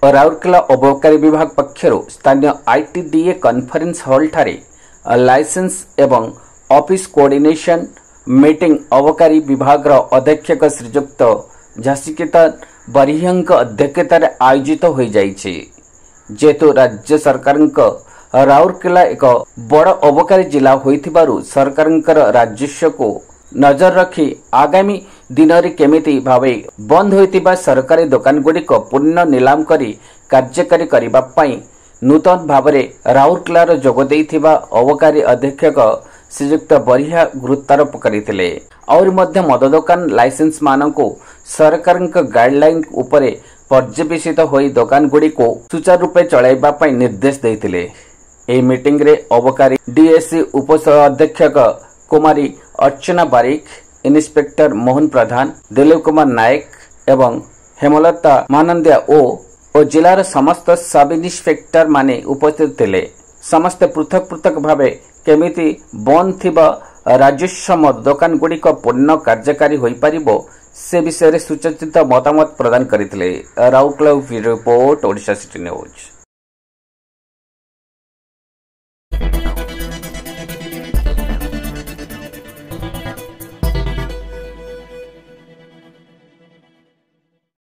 राउरकेला अबकारी विभाग पक्षर स्थानीय आईटीडीए कॉन्फ्रेंस हॉल ठारे लाइसेंस एवं ऑफिस कोऑर्डिनेशन मीटिंग अबकारी विभाग अध्यक्षक श्रीजुक्त झांसीकेतन बरिहंक अध्यक्षतार आयोजित हो जाइछे। जेतु राज्य सरकार राउरकेला एक बड़ अबकारी जिला होइथिबारु सरकारंकर राजस्व को नजर रखी आगामी दिन में केमिति भावे बंद होइतिबा सरकारी दुकान गुड़िक पुनः निलाम करी कार्यकारी करिबा पई नूतन भावरे राउरकेलार जोग देइथिबा अबकारी अध्यक्षक श्रीजुक्त बरिहा गुरुत्वारोप करथिले। और मध्य मद दुकान लाइसेंस मानक सरकार गाइडलाइन उपरे पर्यवेसित होई दुकान गुड़ी को सुचारू रूपे चलाइबा पई निर्देश देइथिले। एही मीटिंग रे अबकारी डीएससी उप अध्यक्षक कुमारी अर्चना बारिक, इन्स्पेक्टर मोहन प्रधान, दिलीप कुमार नायक एवं हेमलता मानंदिया ओ जिलार समस्त सब इन्स्पेक्टर माने उपस्थित थिले। समस्त पृथक पृथक भावे केमिति बंद थिबा राजस्व मद दुकान गुड़िक पूर्ण कार्यकारी होई परिबो से विषय सूचित मतामत प्रदान करथिले। Rourkela report Odisha city news.